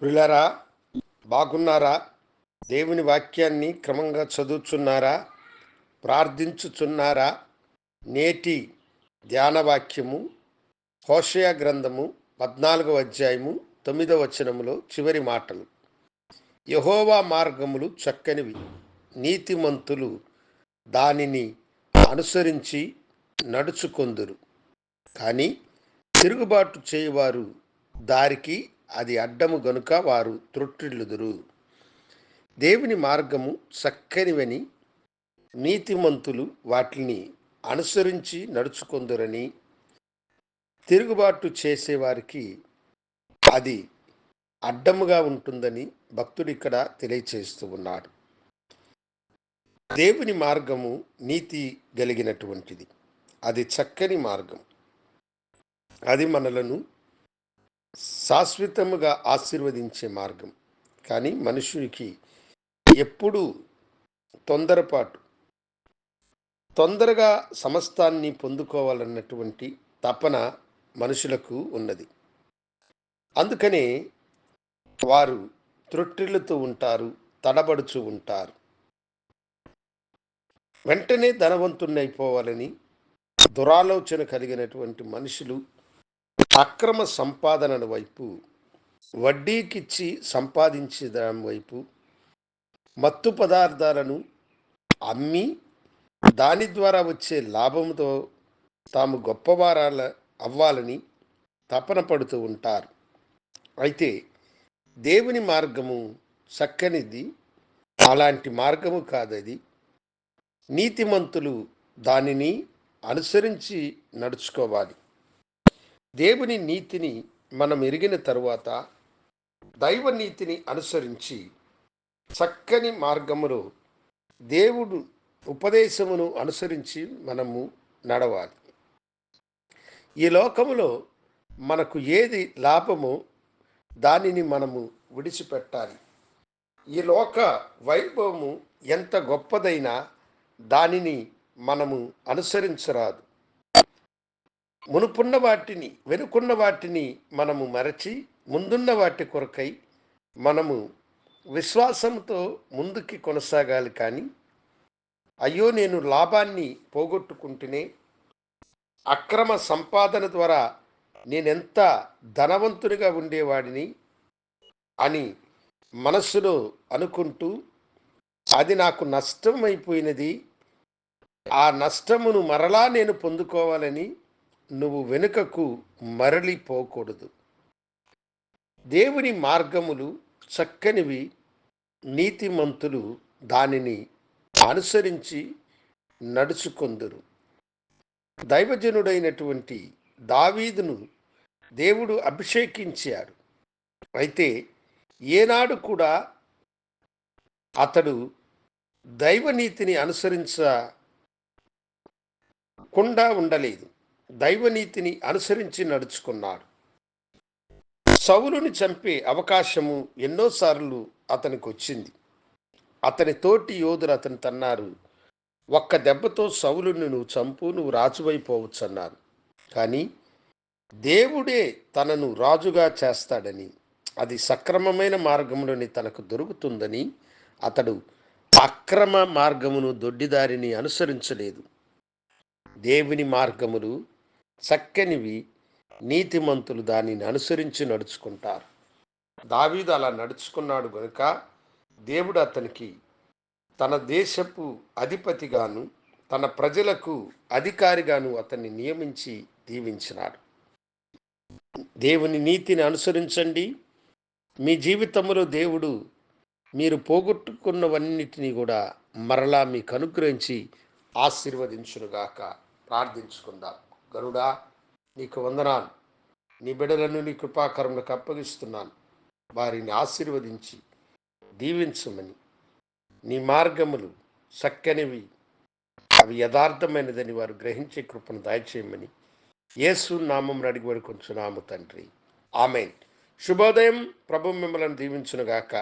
ప్రియులారా, బాగున్నారా? దేవుని వాక్యాన్ని క్రమంగా చదువుచున్నారా? ప్రార్థించుచున్నారా? నేటి ధ్యాన వాక్యము హోషేయ గ్రంథము 14వ అధ్యాయము 9వ వచనములో చివరి మాటలు. యెహోవా మార్గములు చక్కనివి, నీతిమంతులు దానిని అనుసరించి నడుచుకొందురు. కానీ తిరుగుబాటు చేయువారు దారికి అది అడ్డము గనుక వారు త్రొట్టిల్లుదురు. దేవుని మార్గము చక్కనివని, నీతిమంతులు వాటిని అనుసరించి నడుచుకొందురని, తిరుగుబాటు చేసేవారికి అది అడ్డముగా ఉంటుందని భక్తుడు ఇక్కడ తెలియచేస్తూ ఉన్నాడు. దేవుని మార్గము నీతి కలిగినటువంటిది, అది చక్కని మార్గం. అది మనలను శాశ్వతముగా ఆశీర్వదించే మార్గం. కానీ మనుషునికి ఎప్పుడూ తొందరగా సమస్తాన్ని పొందుకోవాలన్నటువంటి తపన మనుషులకు ఉన్నది. అందుకనే వారు త్రొట్టిల్లుతూ ఉంటారు, తడబడుచూ ఉంటారు. వెంటనే ధనవంతుణ్ణైపోవాలని దురాలోచన కలిగినటువంటి మనుషులు అక్రమ సంపాదన వైపు, వడ్డీకిచ్చి సంపాదించడం వైపు, మత్తు పదార్థాలను అమ్మి దాని ద్వారా వచ్చే లాభంతో తాము గొప్పవారాల అవ్వాలని తపన పడుతూ ఉంటారు. అయితే దేవుని మార్గము చక్కనిది, అలాంటి మార్గము కాదది. నీతిమంతులు దానిని అనుసరించి నడుచుకోవాలి. దేవుని నీతిని మనం ఎరిగిన తరువాత దైవ నీతిని అనుసరించి చక్కని మార్గములో దేవుడు ఉపదేశమును అనుసరించి మనము నడవాలి. ఈ లోకములో మనకు ఏది లాభమో దానిని మనము విడిచిపెట్టాలి. ఈ లోక వైభవము ఎంత గొప్పదైనా దానిని మనము అనుసరించరాదు. మునుపున్న వాటిని, వెనుకున్న వాటిని మనము మరచి ముందున్న వాటి కొరకై మనము విశ్వాసంతో ముందుకి కొనసాగాలి. కానీ అయ్యో, నేను లాభాన్ని పోగొట్టుకుంటేనే, అక్రమ సంపాదన ద్వారా నేనెంత ధనవంతునిగా ఉండేవాడిని అని మనస్సులో అనుకుంటూ అది నాకు నష్టమైపోయినది, ఆ నష్టమును మరలా నేను పొందుకోవాలని నువ్వు వెనుకకు మరలిపోకూడదు. దేవుని మార్గములు చక్కనివి, నీతిమంతులు దానిని అనుసరించి నడుచుకొందురు. దైవజనుడైనటువంటి దావీదును దేవుడు అభిషేకించాడు. అయితే ఏనాడు కూడా అతడు దైవనీతిని అనుసరించకుండా ఉండలేదు. దైవనీతిని అనుసరించి నడుచుకున్నాడు. సౌలుని చంపే అవకాశము ఎన్నోసార్లు అతనికి వచ్చింది. అతని తోటి యోధులు అతను తన్నారు, ఒక్క దెబ్బతో సౌలుని నువ్వు చంపు, నువ్వు రాజువైపోవచ్చు అన్నారు. కానీ దేవుడే తనను రాజుగా చేస్తాడని, అది సక్రమమైన మార్గంలోని తనకు దొరుకుతుందని అతడు అక్రమ మార్గమును, దొడ్డిదారిని అనుసరించలేదు. దేవుని మార్గములు చక్కనివి, నీతిమంతులు దానిని అనుసరించి నడుచుకుంటారు. దావీదు అలా నడుచుకున్నాడు గనుక దేవుడు అతనికి తన దేశపు అధిపతిగాను, తన ప్రజలకు అధికారిగాను అతన్ని నియమించి దీవించినాడు. దేవుని నీతిని అనుసరించండి. మీ జీవితంలో దేవుడు మీరు పోగొట్టుకున్నవన్నిటినీ కూడా మరలా మీకు అనుగ్రహించి ఆశీర్వదించునుగాక. ప్రార్థించుకుందాం. గరుడా, నీకు వందనాలు. నీ బిడ్డలను నీ కృపాకరములకు అప్పగిస్తున్నాను. వారిని ఆశీర్వదించి దీవించమని, నీ మార్గములు చక్కనివి, అవి యథార్థమైనదని వారు గ్రహించే కృపను దయచేయమని యేసు నామమున అడిగి వేడుకొంచున్నాము తండ్రి. ఆమేన్. శుభోదయం. ప్రభు మిమ్మల్ని దీవించునుగాక.